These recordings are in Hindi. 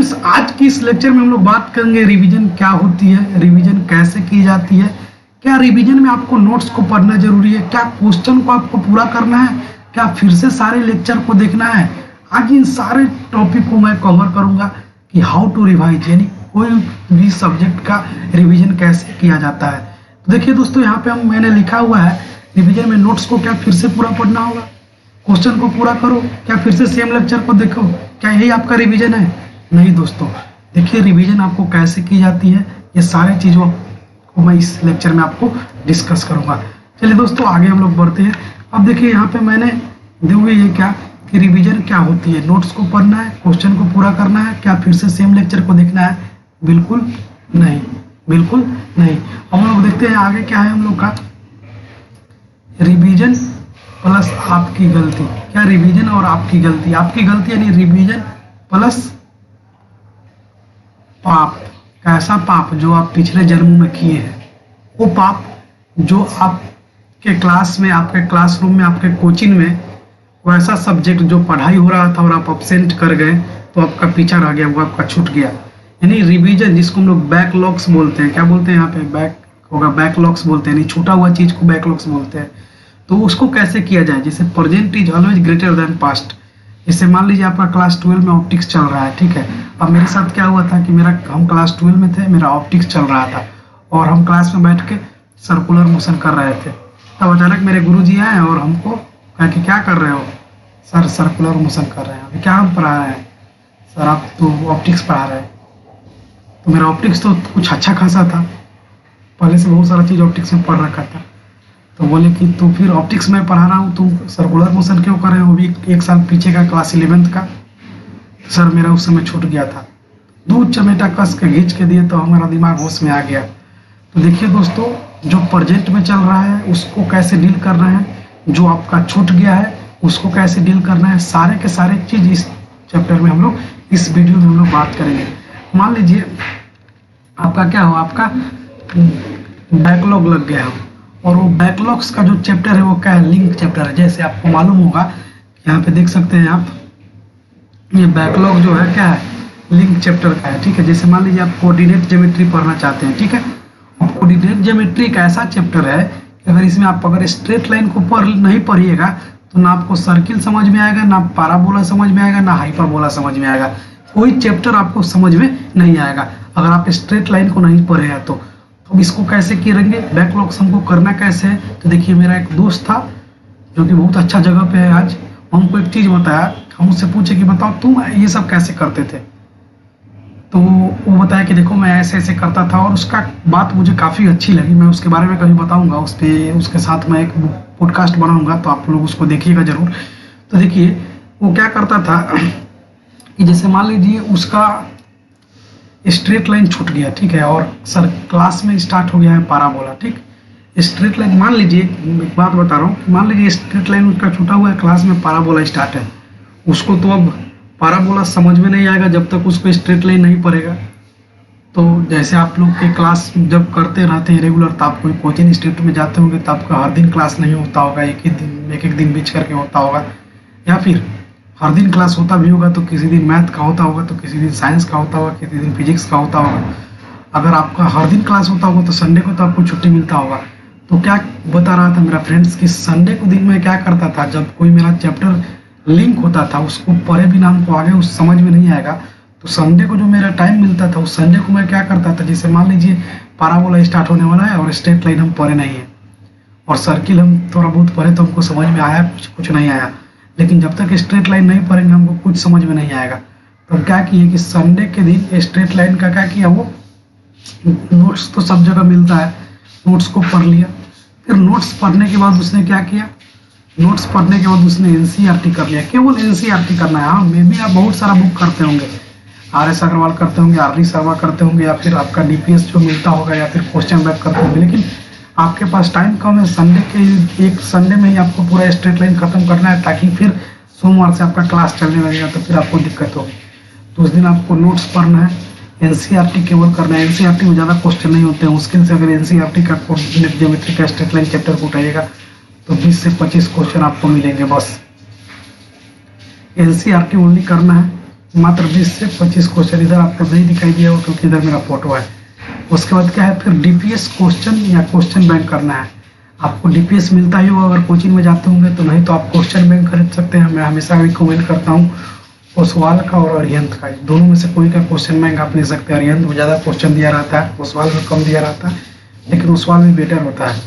फ्रेंड्स, आज की इस लेक्चर में हम लोग बात करेंगे रिवीजन क्या होती है, रिवीजन कैसे की जाती है, क्या रिवीजन में आपको नोट्स को पढ़ना जरूरी है, क्या क्वेश्चन को आपको पूरा करना है, क्या फिर से सारे लेक्चर को देखना है। आज इन सारे टॉपिक को मैं कवर करूंगा कि हाउ टू रिवाइज, यानी कोई भी सब्जेक्ट का रिवीजन कैसे किया जाता है। तो देखिए दोस्तों, यहाँ पे मैंने लिखा हुआ है रिवीजन में नोट्स को क्या फिर से पूरा पढ़ना होगा, क्वेश्चन को पूरा करो, क्या फिर से सेम लेक्चर को देखो, क्या यही आपका रिवीजन है? नहीं दोस्तों, देखिए रिवीजन आपको कैसे की जाती है, ये सारी चीज़ों को मैं इस लेक्चर में आपको डिस्कस करूंगा। चलिए दोस्तों, आगे हम लोग बढ़ते हैं। अब देखिए यहाँ पे मैंने दी हुई ये क्या कि रिवीजन क्या होती है, नोट्स को पढ़ना है, क्वेश्चन को पूरा करना है, क्या फिर से सेम लेक्चर को देखना है? बिल्कुल नहीं, बिल्कुल नहीं। अब हम लोग देखते हैं आगे क्या है हम लोग का, रिवीजन प्लस आपकी गलती। क्या रिवीजन और आपकी गलती, आपकी गलती यानी रिवीजन प्लस पाप। कैसा पाप? जो आप पिछले जन्म में किए हैं, वो पाप जो आपके क्लास में, आपके क्लासरूम में, आपके कोचिंग में वैसा सब्जेक्ट जो पढ़ाई हो रहा था और आप अब्सेंट कर गए तो आपका पीछा रह गया, वो आपका छूट गया। यानी रिवीजन जिसको हम लोग बैकलॉग्स बोलते हैं, क्या बोलते हैं यहाँ पे? बैक होगा, बैकलॉग्स बोलते हैं, यानी छूटा हुआ चीज को बैकलॉग्स बोलते हैं। तो उसको कैसे किया जाए? जैसे present is always greater than past. जैसे मान लीजिए आपका क्लास 12 में ऑप्टिक्स चल रहा है, ठीक है। अब मेरे साथ क्या हुआ था कि हम क्लास 12 में थे, मेरा ऑप्टिक्स चल रहा था और हम क्लास में बैठ के सर्कुलर मोशन कर रहे थे। तब अचानक मेरे गुरुजी आए और हमको कहा कि क्या कर रहे हो? सर सर्कुलर मोशन कर रहे हैं। अभी क्या हम पढ़ा रहे हैं? सर आप तो ऑप्टिक्स पढ़ा रहे हैं। तो मेरा ऑप्टिक्स तो कुछ अच्छा खासा था, पहले से बहुत सारा चीज़ ऑप्टिक्स में पढ़ रखा था। तो बोले कि तो फिर ऑप्टिक्स में पढ़ा रहा हूँ, तुम सर्कुलर मोशन क्यों कर रहे हो? वो भी एक साल पीछे का, क्लास 11th का। सर मेरा उस समय छूट गया था। दूध चमेटा कस के घींच के दिए तो हमारा दिमाग होश में आ गया। तो देखिए दोस्तों, जो प्रेजेंट में चल रहा है उसको कैसे डील करना है, जो आपका छूट गया है उसको कैसे डील करना है, सारे के सारे चीज़ इस चैप्टर में हम लोग, इस वीडियो में हम लोग बात करेंगे। मान लीजिए आपका क्या हो, आपका बैकलॉग लग गया हो, और वो बैकलॉग्स का जो चैप्टर है वो क्या है? लिंक चैप्टर है। जैसे आपको मालूम होगा, यहाँ पे देख सकते हैं आप, ये बैकलॉग जो है क्या है? लिंक चैप्टर का है, ठीक है। जैसे मान लीजिए आप कोऑर्डिनेट ज्योमेट्री पढ़ना चाहते हैं, ठीक है। कोऑर्डिनेट ज्योमेट्री एक ऐसा चैप्टर है कि अगर इसमें आप अगर स्ट्रेट लाइन को नहीं पढ़िएगा तो ना आपको सर्किल समझ में आएगा, ना पैराबोला समझ में आएगा, ना हाइपरबोला समझ में आएगा। कोई चैप्टर आपको समझ में नहीं आएगा अगर आप स्ट्रेट लाइन को नहीं पढ़े हैं तो। अब इसको कैसे करेंगे, बैकलॉग्स हमको करना कैसे है? तो देखिए, मेरा एक दोस्त था जो कि बहुत अच्छा जगह पे है आज, हमको एक चीज़ बताया। हम उससे पूछे कि बताओ तुम ये सब कैसे करते थे? तो वो बताया कि देखो मैं ऐसे ऐसे करता था, और उसका बात मुझे काफ़ी अच्छी लगी। मैं उसके बारे में कभी बताऊंगा, उस पर उसके साथ मैं एक पॉडकास्ट बनाऊंगा, तो आप लोग उसको देखिएगा जरूर। तो देखिए वो क्या करता था कि जैसे मान लीजिए उसका स्ट्रेट लाइन छूट गया, ठीक है, और सर क्लास में स्टार्ट हो गया है पैराबोला, ठीक। स्ट्रेट लाइन, मान लीजिए एक बात बता रहा हूँ, मान लीजिए स्ट्रेट लाइन उसका छूटा हुआ है, क्लास में पैराबोला स्टार्ट है। उसको तो अब पैराबोला समझ में नहीं आएगा जब तक उसको स्ट्रेट लाइन नहीं पड़ेगा। तो जैसे आप लोग के क्लास जब करते रहते हैं रेगुलर, तो आप कोई कोचिंग इंस्टीट्यूट में जाते होंगे तो आपका हर दिन क्लास नहीं होता होगा, एक एक दिन बीच करके होता होगा, या फिर हर दिन क्लास होता भी होगा तो किसी दिन मैथ का होता होगा, तो किसी दिन साइंस का होता होगा, किसी दिन फिजिक्स का होता होगा। अगर आपका हर दिन क्लास होता होगा तो संडे को तो आपको छुट्टी मिलता होगा। तो क्या बता रहा था मेरा फ्रेंड्स कि संडे को दिन में क्या करता था, जब कोई मेरा चैप्टर लिंक होता था उसको पढ़े बिना हमको आगे उस समझ में नहीं आएगा, तो संडे को जो मेरा टाइम मिलता था उस संडे को मैं क्या करता था, जैसे मान लीजिए पैराबोला स्टार्ट होने वाला है और स्ट्रेट लाइन हम पढ़े नहीं है, और सर्किल हम थोड़ा बहुत पढ़े तो हमको समझ में आया, कुछ नहीं आया, लेकिन जब तक स्ट्रेट लाइन नहीं पढ़ेंगे हमको कुछ समझ में नहीं आएगा। तो क्या किए कि संडे के दिन स्ट्रेट लाइन का क्या किया, वो नोट्स तो सब जगह मिलता है, नोट्स को पढ़ लिया। फिर नोट्स पढ़ने के बाद उसने क्या किया, नोट्स पढ़ने के बाद उसने एनसीईआरटी कर लिया। केवल एनसीईआरटी करना है। हाँ, मे भी आप बहुत सारा बुक करते होंगे, RS अग्रवाल करते होंगे, RD शर्मा करते होंगे, या फिर आपका DPS जो मिलता होगा, या फिर क्वेश्चन बैक करते होंगे, लेकिन आपके पास टाइम कम है। संडे के एक संडे में ही आपको पूरा स्ट्रेट लाइन खत्म करना है, ताकि फिर सोमवार से आपका क्लास चलने लगेगा तो फिर आपको दिक्कत होगी। तो उस दिन आपको नोट्स पढ़ना है, एनसीईआरटी केवल करना है। एनसीईआरटी में ज़्यादा क्वेश्चन नहीं होते हैं, मुश्किल से अगर एनसीईआरटी का कोऑर्डिनेट ज्योमेट्री का स्ट्रेट लाइन चैप्टर को उठाइएगा तो 20 से 25 क्वेश्चन आपको मिलेंगे बस। एनसीईआरटी ओनली करना है, मात्र 20 से 25 क्वेश्चन। इधर आपको नहीं दिखाई दिया हो क्योंकि इधर मेरा फोटो है। उसके बाद क्या है, फिर डीपीएस क्वेश्चन या क्वेश्चन बैंक करना है। आपको डीपीएस मिलता ही होगा अगर कोचिंग में जाते होंगे, तो नहीं तो आप क्वेश्चन बैंक खरीद सकते हैं। मैं हमेशा रिकमेंड करता हूँ ओसवाल का और अरिहंत का, दोनों में से कोई का क्वेश्चन बैंक आप ले सकते हैं। अरिहंत में ज़्यादा क्वेश्चन दिया रहता है, ओसवाल में कम दिया रहता है, लेकिन ओसवाल में बेटर होता है।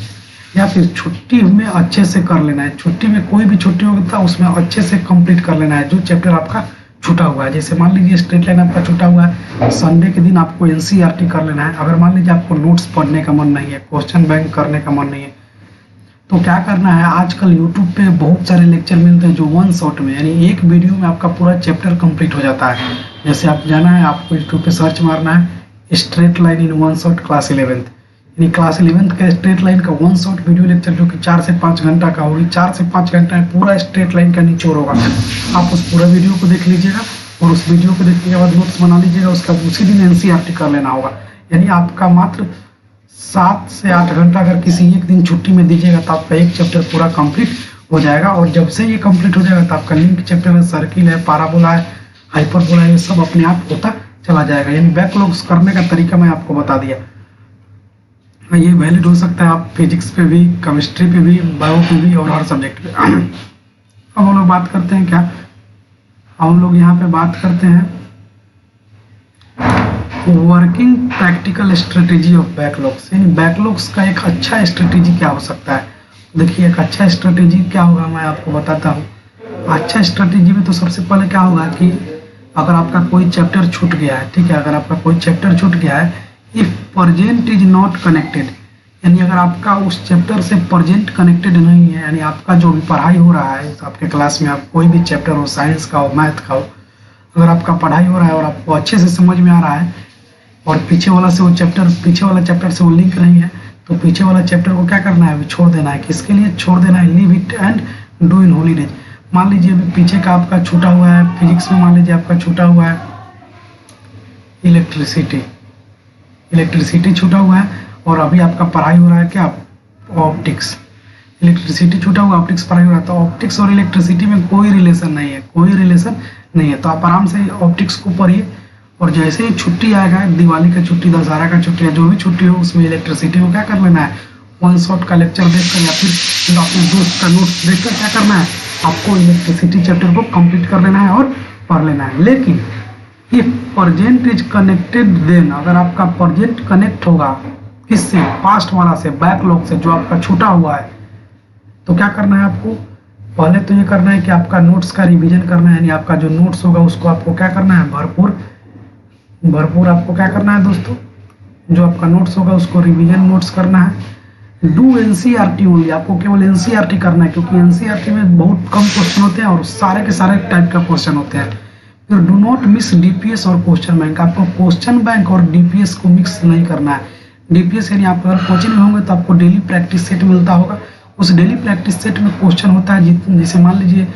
या फिर छुट्टी में अच्छे से कर लेना है। छुट्टी में कोई भी छुट्टी होता है उसमें अच्छे से कंप्लीट कर लेना है जो चैप्टर आपका छूटा हुआ है। जैसे मान लीजिए स्ट्रेट लाइन आपका छूटा हुआ है, संडे के दिन आपको एनसीईआरटी कर लेना है। अगर मान लीजिए आपको नोट्स पढ़ने का मन नहीं है, क्वेश्चन बैंक करने का मन नहीं है, तो क्या करना है, आजकल यूट्यूब पे बहुत सारे लेक्चर मिलते हैं जो वन शॉट में, यानी एक वीडियो में आपका पूरा चैप्टर कंप्लीट हो जाता है। जैसे आप जाना है, आपको यूट्यूब पे सर्च मारना है straight line in one shot class 11th, यानी क्लास 11th का स्ट्रेट लाइन का वन शॉट वीडियो लेक्चर जो कि 4 से 5 घंटा का होगी। 4 से 5 घंटा में पूरा स्ट्रेट लाइन का निचोड़ होगा। आप उस पूरा वीडियो को देख लीजिएगा और उस वीडियो को देखने के बाद नोट्स बना लीजिएगा। उसका उसी दिन एनसीईआरटी कर लेना होगा। यानी आपका मात्र 7 से 8 घंटा अगर किसी एक दिन छुट्टी में दीजिएगा तो आपका एक चैप्टर पूरा कंप्लीट हो जाएगा। और जब से ये कंप्लीट हो जाएगा तो आपका लिंक चैप्टर है, सर्किल है, पाराबोला है, हाइपरबोला है, ये सब अपने आप होता चला जाएगा। यानी बैकलॉग्स करने का तरीका मैं आपको बता दिया। ये वैलिड हो सकता है आप फिजिक्स पे भी, केमिस्ट्री पे भी, बायो पे भी और हर सब्जेक्ट पे। अब हम लोग बात करते हैं क्या, हम लोग यहाँ पे बात करते हैं working practical strategy of backlogs. यानी बैकलॉग्स का एक अच्छा स्ट्रेटेजी क्या हो सकता है। देखिए एक अच्छा स्ट्रेटेजी क्या होगा मैं आपको बताता हूँ। अच्छा स्ट्रेटेजी में तो सबसे पहले क्या होगा कि अगर आपका कोई चैप्टर छूट गया है, ठीक है, अगर आपका कोई चैप्टर छूट गया है, if present is not connected, यानी अगर आपका उस चैप्टर से परजेंट कनेक्टेड नहीं है, यानी आपका जो भी पढ़ाई हो रहा है आपके क्लास में, आप कोई भी चैप्टर हो, साइंस का हो, मैथ का हो, अगर आपका पढ़ाई हो रहा है और आपको अच्छे से समझ में आ रहा है और पीछे वाला चैप्टर से वो लिंक नहीं है, तो पीछे वाला चैप्टर को क्या करना है, छोड़ देना है। किसके लिए छोड़ देना है, leave it and do in holidays. मान लीजिए अभी पीछे का आपका छूटा हुआ है फिजिक्स में, मान लीजिए आपका छूटा हुआ है इलेक्ट्रिसिटी छूटा हुआ है और अभी आपका पढ़ाई हो रहा है क्या, ऑप्टिक्स। इलेक्ट्रिसिटी छूटा हुआ, ऑप्टिक्स पढ़ाई हो रहा है, तो ऑप्टिक्स और इलेक्ट्रिसिटी में कोई रिलेशन नहीं है, तो आप आराम से ऑप्टिक्स को पढ़िए और जैसे ही छुट्टी आएगा, दिवाली का छुट्टी, दशहरा का छुट्टी, जो भी छुट्टी हो उसमें इलेक्ट्रिसिटी को क्या कर लेना है, वन शॉट का लेक्चर देखकर या फिर अपने दोस्त का नोट्स देखकर क्या करना है, आपको इलेक्ट्रिसिटी चैप्टर को कंप्लीट कर लेना है और पढ़ लेना है। लेकिन if present is connected then, अगर आपका परजेंट कनेक्ट होगा किससे, पास्ट वाला से, बैकलॉग से, जो आपका छूटा हुआ है, तो क्या करना है आपको, पहले तो ये करना है कि आपका नोट्स का रिवीजन करना है। यानी आपका जो नोट्स होगा उसको आपको क्या करना है, भरपूर आपको क्या करना है दोस्तों, जो आपका नोट्स होगा उसको रिवीजन नोट्स करना है। डू एनसीईआरटी ओनली, आपको केवल एनसीईआरटी करना है क्योंकि एनसीईआरटी में बहुत कम क्वेश्चन होते हैं और सारे के सारे टाइप का क्वेश्चन होते हैं। फिर डू नॉट मिस डीपीएस और क्वेश्चन बैंक, आपको क्वेश्चन बैंक और डीपीएस को मिक्स नहीं करना है। डीपीएस यानी आप अगर कोचिंग में होंगे तो आपको डेली प्रैक्टिस सेट मिलता होगा, उस डेली प्रैक्टिस सेट में क्वेश्चन होता है। जैसे मान लीजिए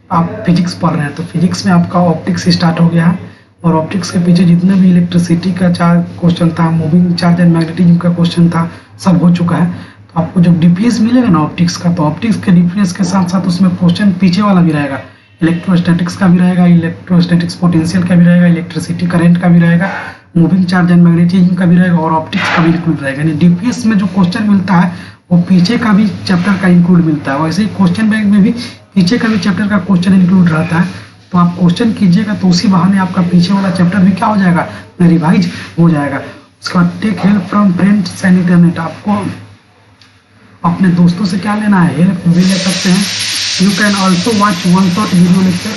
आप फिजिक्स पढ़ रहे हैं तो फिजिक्स में आपका ऑप्टिक्स स्टार्ट हो गया है और ऑप्टिक्स के पीछे जितने भी इलेक्ट्रिसिटी का क्वेश्चन था, मूविंग चार्ज एंड मैग्नेटिज्म का क्वेश्चन था, सब हो चुका है। तो आपको जब डीपीएस मिलेगा ना ऑप्टिक्स का, तो ऑप्टिक्स के डीपीएस के साथ साथ उसमें क्वेश्चन पीछे वाला भी रहेगा, इलेक्ट्रोस्टैटिक्स का भी रहेगा, इलेक्ट्रोस्टैटिक्स पोटेंशियल का भी रहेगा, इलेक्ट्रिसिटी करंट का भी रहेगा, मूविंग चार्ज एंड मैग्नेटिज्म का भी रहेगा और ऑप्टिक्स का भी इंक्लूड रहेगा। यानी डीपीएस में जो क्वेश्चन मिलता है वो पीछे का भी चैप्टर का इंक्लूड मिलता है। वैसे ही क्वेश्चन बैंक में भी पीछे का भी चैप्टर का क्वेश्चन इंक्लूड रहता है। तो आप क्वेश्चन कीजिएगा तो उसी बहाने आपका पीछे वाला चैप्टर भी क्या हो जाएगा, रिवाइज हो जाएगा। उसके बाद take help from friends and internet, आपको अपने दोस्तों से क्या लेना है, हेल्प भी ले सकते हैं। You can also watch one shot video lecture,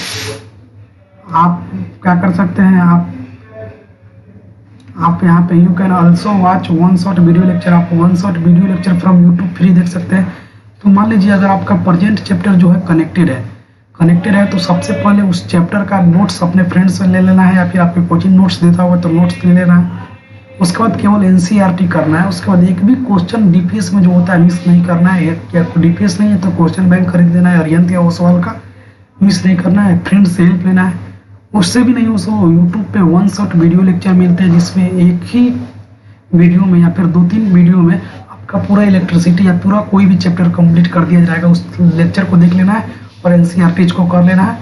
आप क्या कर सकते हैं, आप यहाँ पे you can also watch one shot video lecture, आप one shot video lecture from YouTube free देख सकते हैं। तो मान लीजिए अगर आपका प्रेजेंट चैप्टर जो है कनेक्टेड है तो सबसे पहले उस चैप्टर का नोट्स अपने फ्रेंड्स से ले लेना है या फिर आपके कोचिंग नोट्स देता होगा तो नोट्स ले लेना है। उसके बाद केवल एनसीईआरटी करना है। उसके बाद एक भी क्वेश्चन डीपीएस में जो होता है मिस नहीं करना है। या डीपीएस नहीं है तो क्वेश्चन बैंक खरीद देना है, अरिहंत या ओसवाल का, मिस नहीं करना है। फ्रेंड से हेल्प लेना है। उससे भी नहीं हो सो यूट्यूब पे वन शॉट वीडियो लेक्चर मिलते हैं जिसमें एक ही वीडियो में या फिर 2-3 वीडियो में आपका पूरा इलेक्ट्रिसिटी या पूरा कोई भी चैप्टर कंप्लीट कर दिया जाएगा। उस लेक्चर को देख लेना है और एनसीईआरटी को कर लेना है,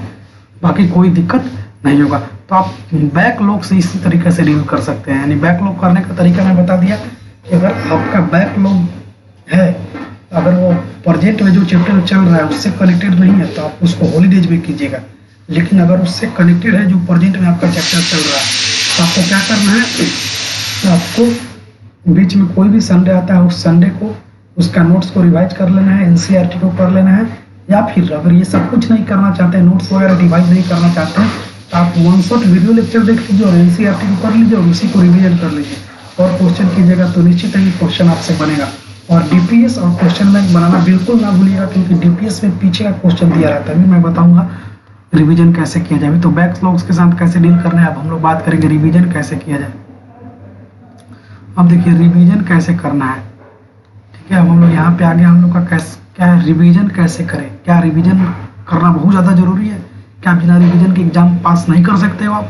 बाकी कोई दिक्कत नहीं होगा। तो आप बैकलॉग से इसी तरीके से डील कर सकते हैं। यानी बैकलॉग करने का तरीका मैं बता दिया कि अगर आपका बैकलॉग है, अगर वो प्रोजेक्ट में जो चैप्टर चल रहा है उससे कनेक्टेड नहीं है तो आप उसको हॉलीडेज में कीजिएगा। लेकिन अगर उससे कनेक्टेड है, जो प्रोजेक्ट में आपका चैप्टर चल रहा है, तो आपको क्या करना है, तो आपको बीच में कोई भी संडे आता है उस संडे को उसका नोट्स को रिवाइज कर लेना है, एनसीईआरटी को कर लेना है। या फिर अगर ये सब कुछ नहीं करना चाहते हैं, नोट्स वगैरह रिवाइज नहीं करना चाहते हैं, तो आप वन शॉट वीडियो लेक्चर देख लीजिए और एनसीईआरटी को कर लीजिए और उसी को रिवीजन कर लीजिए और क्वेश्चन कीजिएगा, तो निश्चित है कि क्वेश्चन आपसे बनेगा। और डीपीएस और क्वेश्चन बैंक बनाना बिल्कुल ना भूलिएगा, क्योंकि डीपीएस में पीछे का क्वेश्चन दिया रहता है। अभी मैं बताऊंगा रिवीजन कैसे किया जाए। तो बैकलॉग्स के साथ कैसे डील करना है, अब हम लोग बात करेंगे रिवीजन कैसे किया जाए। अब देखिए रिवीजन कैसे करना है, ठीक है। अब हम लोग यहाँ पे आगे हम लोग का क्या है, रिवीजन कैसे करें। क्या रिवीजन करना बहुत ज़्यादा जरूरी है? क्या बिना रिवीजन के एग्जाम पास नहीं कर सकते हो आप?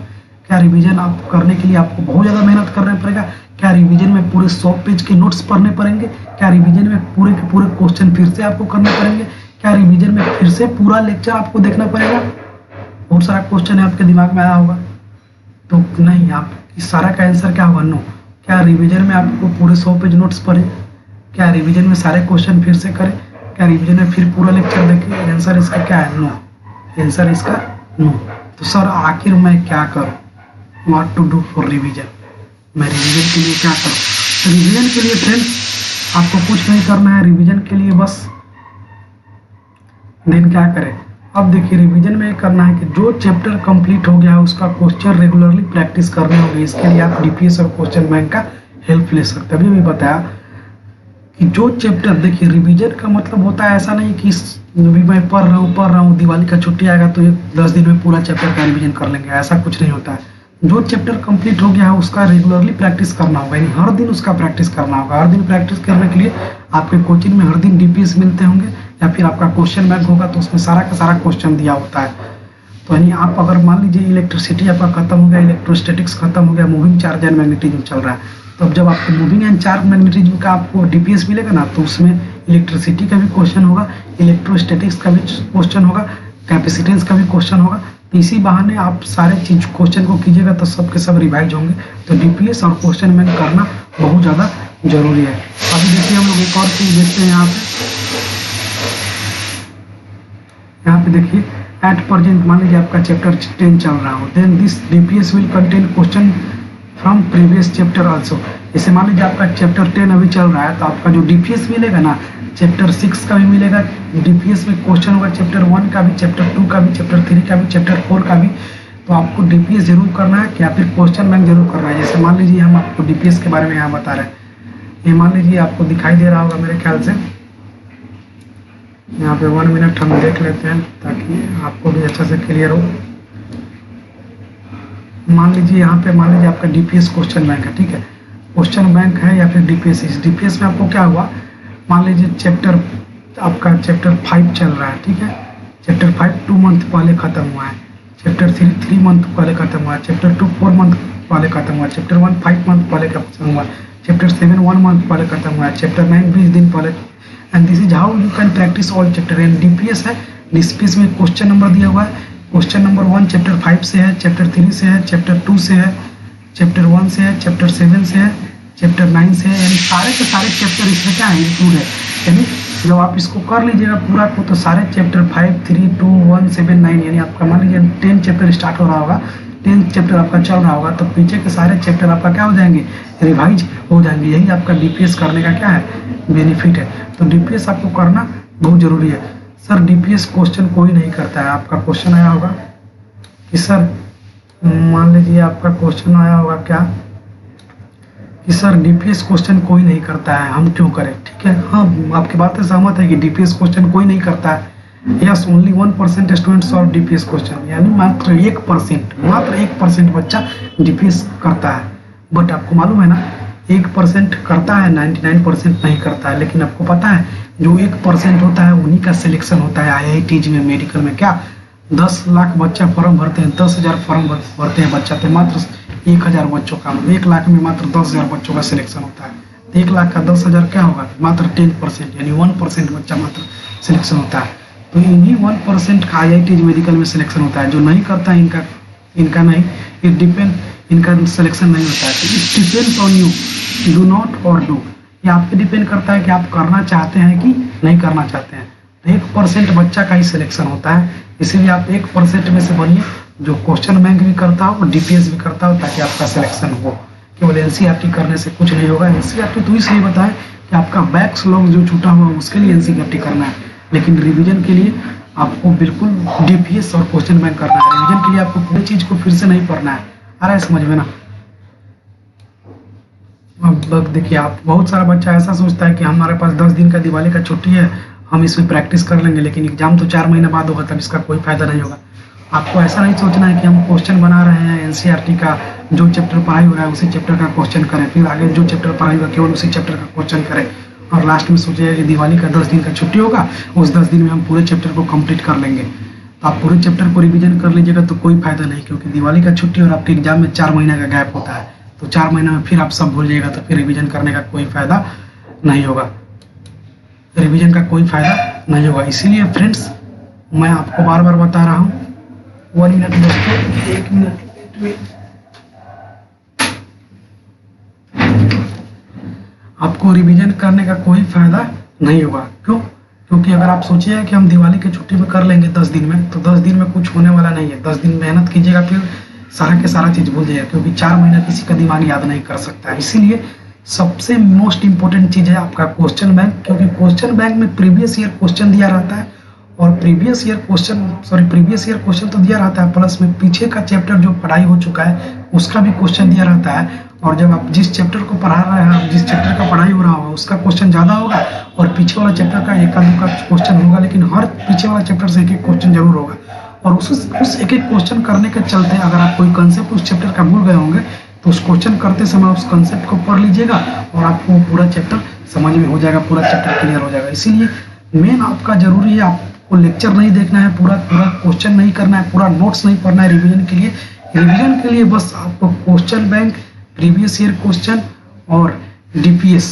क्या रिवीजन आप करने के लिए आपको बहुत ज़्यादा मेहनत करना पड़ेगा? क्या रिवीजन में पूरे 100 पेज के नोट्स पढ़ने पड़ेंगे? क्या रिवीजन में पूरे के पूरे क्वेश्चन फिर से आपको करने पड़ेंगे? क्या रिवीजन में फिर से पूरा लेक्चर आपको देखना पड़ेगा? बहुत सारा क्वेश्चन है आपके दिमाग में आया होगा, तो नहीं, आप इस सारा का आंसर क्या होगा, नो। क्या रिवीजन में आपको पूरे 100 पेज नोट्स पढ़े? क्या रिवीजन में सारे क्वेश्चन फिर से करें? क्या रिवीजन में फिर पूरा लेक्चर देखें? आंसर इसका क्या है, नो। आंसर इसका नो। तो सर आखिर मैं क्या करूं, what to do for revision, मैं रिवीजन के लिए क्या करूं? तो रिवीजन के लिए फ्रेंड्स आपको कुछ नहीं करना है। रिवीजन के लिए बस दिन क्या करें, अब देखिए रिवीजन में करना है कि जो चैप्टर कंप्लीट हो गया है उसका क्वेश्चन रेगुलरली प्रैक्टिस करनी होगी। इसके लिए आप डीपीएस और क्वेश्चन बैंक का हेल्प ले सकते हैं। अभी भी बताया कि जो चैप्टर, देखिए रिवीजन का मतलब होता है ऐसा नहीं कि अभी मैं पढ़ रहा हूँ दिवाली का छुट्टी आएगा तो ये 10 दिन में पूरा चैप्टर का रिवीजन कर लेंगे, ऐसा कुछ नहीं होता है। जो चैप्टर कंप्लीट हो गया है उसका रेगुलरली प्रैक्टिस करना होगा, यानी हर दिन उसका प्रैक्टिस करना होगा। हर दिन प्रैक्टिस करने के लिए आपके कोचिंग में हर दिन डीपीएस मिलते होंगे या फिर आपका क्वेश्चन बैंक होगा, तो उसमें सारा का सारा क्वेश्चन दिया होता है। तो यानी आप अगर मान लीजिए इलेक्ट्रिसिटी आपका खत्म हो गया, इलेक्ट्रोस्टैटिक्स खत्म हो गया, मूविंग चार्ज एंड मैग्नेटिज्म चल रहा है, तो अब जब आपको मूविंग एंड चार्ज मैग्नेटिज्म का आपको डीपीएस मिलेगा ना, तो उसमें इलेक्ट्रिसिटी का भी क्वेश्चन होगा, इलेक्ट्रोस्टैटिक्स का भी क्वेश्चन होगा, कैपेसिटेंस का भी क्वेश्चन होगा। तो इसी बहाने आप सारे चीज क्वेश्चन को कीजिएगा तो सब के सब रिवाइज होंगे। तो डीपीएस और क्वेश्चन बैंक करना बहुत ज़्यादा जरूरी है। अभी देखिए हम लोग एक और चीज देखते हैं यहाँ पे देखिए एट प्रेजेंट मान लीजिए आपका चैप्टर 10 चल रहा हो, then this DPS will contain question from previous chapter also. जैसे मान लीजिए आपका चैप्टर 10 अभी चल रहा है, तो आपका जो डीपीएस मिलेगा ना, चैप्टर 6 का भी मिलेगा डीपीएस में क्वेश्चन होगा, चैप्टर 1 का भी, चैप्टर 2 का भी, चैप्टर 3 का भी, चैप्टर 4 का भी। तो आपको डीपीएस जरूर करना है, या फिर क्वेश्चन बैंक जरूर करना है। जैसे मान लीजिए हम आपको डीपीएस के बारे में यहाँ बता रहे हैं, ये मान लीजिए आपको दिखाई दे रहा होगा मेरे ख्याल से, यहाँ पे 1 मिनट हम देख लेते हैं ताकि आपको भी अच्छा से क्लियर हो। मान लीजिए यहाँ पे मान लीजिए आपका डीपीएस क्वेश्चन बैंक है, ठीक है, क्वेश्चन बैंक है या फिर डीपीएस। इस डीपीएस में आपको क्या हुआ, मान लीजिए चैप्टर आपका चैप्टर 5 चल रहा है, ठीक है, चैप्टर 5 2 मंथ पहले खत्म हुआ है, चैप्टर 3 मंथ पहले खत्म हुआ है, चैप्टर 2 4 मंथ पहले खत्म हुआ है, चैप्टर 1 5 मंथ पहले खत्म हुआ है, चैप्टर 7 1 मंथ पहले खत्म हुआ है, चैप्टर 9 20 दिन पहले। And this is how you can practice all chapter. And DPS है, डीपीएस में क्वेश्चन नंबर दिया हुआ है, क्वेश्चन नंबर 1 चैप्टर 5 से है, चैप्टर 3 से है, चैप्टर 2 से है, चैप्टर 1 से है, चैप्टर 7 से है, चैप्टर 9 से है, यानी सारे के सारे चैप्टर इसमें क्या है, इंक्लूड है। यानी जब आप इसको कर लीजिएगा पूरा को, तो सारे चैप्टर 5 3 2 1 7 9, यानी आपका मान लीजिए 10 चैप्टर स्टार्ट हो रहा होगा, 10 चैप्टर आपका चल रहा होगा, तो पीछे के सारे चैप्टर आपका क्या हो जाएंगे, रिवाइज हो जाएंगे। यही आपका डीपीएस करने का क्या है, बेनिफिट है। तो डीपीएस आपको करना बहुत जरूरी है। सर डीपीएस क्वेश्चन कोई नहीं करता है, आपका क्वेश्चन आया होगा कि सर मान लीजिए आपका क्वेश्चन आया होगा क्या कि सर डीपीएस क्वेश्चन कोई नहीं करता है, हम क्यों करें? ठीक है, हाँ आपकी बात से सहमत है कि डीपीएस क्वेश्चन कोई नहीं करता है। Yes, only 1% student solve DPS question, यानी मात्र 1% बच्चा डीपीएस करता है। बट आपको मालूम है ना, 1% करता है, 99% नहीं करता है। लेकिन आपको पता है जो 1% होता है उन्हीं का सिलेक्शन होता है IITs में, मेडिकल में। क्या 10 लाख बच्चा फॉर्म भरते हैं, 10,000 फॉर्म भरते हैं बच्चा, तो मात्र 1,000 बच्चों का, 1 लाख में मात्र 10,000 बच्चों का सिलेक्शन होता है। तो 1 लाख का 10,000 क्या होगा, मात्र 10%, यानी 1% बच्चा मात्र सिलेक्शन होता है। तो इन्हीं 1% का IITs मेडिकल में सिलेक्शन होता है। जो नहीं करता है इनका इनका नहीं, इट डिपेंड, इनका सिलेक्शन नहीं होता है। तो it depends on you, do not और डू, ये आप पे डिपेंड करता है कि आप करना चाहते हैं कि नहीं करना चाहते हैं। तो 1% बच्चा का ही सिलेक्शन होता है, इसीलिए आप 1% में से बनिए जो क्वेश्चन बैंक भी करता हो और डीपीएस भी करता हो, ताकि आपका सिलेक्शन हो। केवल एनसीईआरटी करने से कुछ नहीं होगा। एनसीईआरटी तो इसलिए बताएं कि आपका बैकलॉग जो छूटा हुआ उसके लिए एनसीईआरटी करना है, लेकिन रिवीजन के लिए आपको बिल्कुल डीपीएस और क्वेश्चन बैंक करना है। रिवीजन के लिए आपको पूरी चीज को फिर से नहीं पढ़ना है। आ रहा है समझ में ना? अब देखिए, आप बहुत सारा बच्चा ऐसा सोचता है कि हमारे पास 10 दिन का दिवाली का छुट्टी है, हम इसमें प्रैक्टिस कर लेंगे, लेकिन एग्जाम तो 4 महीने बाद होगा, तब इसका कोई फायदा नहीं होगा। आपको ऐसा नहीं सोचना है कि हम क्वेश्चन बना रहे हैं एनसीईआरटी का, जो चैप्टर पढ़ाई हो रहा है उसी चैप्टर का क्वेश्चन करें, फिर आगे जो चैप्टर पढ़ाई होगा केवल उसी चैप्टर का क्वेश्चन करें, और लास्ट में सोचिए कि दिवाली का 10 दिन का छुट्टी होगा, उस 10 दिन में हम पूरे चैप्टर को कंप्लीट कर लेंगे। तो आप पूरे चैप्टर को रिवीजन कर लीजिएगा तो कोई फायदा नहीं, क्योंकि दिवाली का छुट्टी और आपके एग्जाम में 4 महीने का गैप होता है। तो 4 महीने में फिर आप सब भूल जाइएगा, तो फिर रिवीजन करने का कोई फायदा नहीं होगा, रिवीजन का कोई फायदा नहीं होगा। इसीलिए फ्रेंड्स, मैं आपको बार बार बता रहा हूँ, 1 मिनट दोस्तों, 1 मिनट, आपको रिवीजन करने का कोई फायदा नहीं होगा। क्यों? क्योंकि अगर आप सोचिए कि हम दिवाली की छुट्टी में कर लेंगे 10 दिन में, तो 10 दिन में कुछ होने वाला नहीं है। 10 दिन मेहनत कीजिएगा, फिर सारा के सारा चीज भूल जाइएगा, क्योंकि 4 महीना किसी का दिमाग याद नहीं कर सकता है। इसीलिए सबसे मोस्ट इंपॉर्टेंट चीज है आपका क्वेश्चन बैंक, क्योंकि क्वेश्चन बैंक में प्रीवियस ईयर क्वेश्चन दिया रहता है, और प्रीवियस ईयर क्वेश्चन तो दिया रहता है, प्लस में पीछे का चैप्टर जो पढ़ाई हो चुका है उसका भी क्वेश्चन दिया रहता है। और जब आप जिस चैप्टर को पढ़ा रहे हैं, जिस चैप्टर का पढ़ाई हो रहा होगा उसका क्वेश्चन ज़्यादा होगा, और पीछे वाला चैप्टर का एक आध का क्वेश्चन होगा, लेकिन हर पीछे वाला चैप्टर से एक एक क्वेश्चन जरूर होगा। और उस एक एक क्वेश्चन करने के चलते अगर आप कोई कंसेप्ट उस चैप्टर का भूल गए होंगे, तो उस क्वेश्चन करते समय उस कंसेप्ट को पढ़ लीजिएगा और आपको पूरा चैप्टर समझ में हो जाएगा, पूरा चैप्टर क्लियर हो जाएगा। इसीलिए मेन आपका जरूरी है, आपको लेक्चर नहीं देखना है, पूरा क्वेश्चन नहीं करना है, पूरा नोट्स नहीं पढ़ना है रिवीजन के लिए। रिवीजन के लिए बस आपको question bank, previous year question और डीपीएस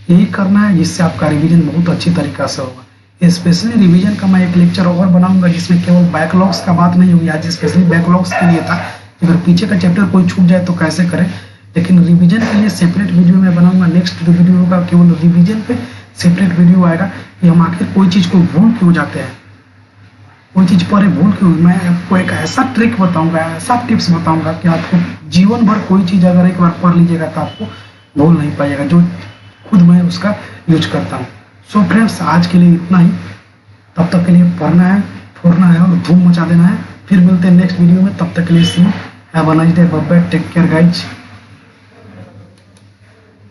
यही करना है, जिससे आपका रिवीजन बहुत अच्छी तरीका से होगा। स्पेशली रिवीजन का मैं एक लेक्चर और बनाऊंगा, जिसमें केवल बैकलॉग्स का बात नहीं होगी। आज स्पेशली बैकलॉग्स के लिए था, अगर पीछे का चैप्टर कोई छूट जाए तो कैसे करें, लेकिन रिवीजन के लिए सेपरेट वीडियो में बनाऊंगा। नेक्स्ट जो वीडियो होगा केवल रिवीजन पे सेपरेट वीडियो आएगा कि हम आखिर कोई चीज़ को भूल क्यों जाते हैं, कोई चीज़ पर भूल क्यों। मैं आपको एक ऐसा ट्रिक बताऊंगा, ऐसा टिप्स बताऊंगा कि आपको जीवन भर कोई चीज़ अगर एक बार पढ़ लीजिएगा तो आपको भूल नहीं पाइएगा, जो खुद मैं उसका यूज करता हूँ। सो फ्रेंड्स, आज के लिए इतना ही। तब तक के लिए पढ़ना है, फोड़ना है और धूम मचा देना है। फिर मिलते हैं नेक्स्ट वीडियो में, तब तक के लिए see you, have a nice day, bye bye, take care guys.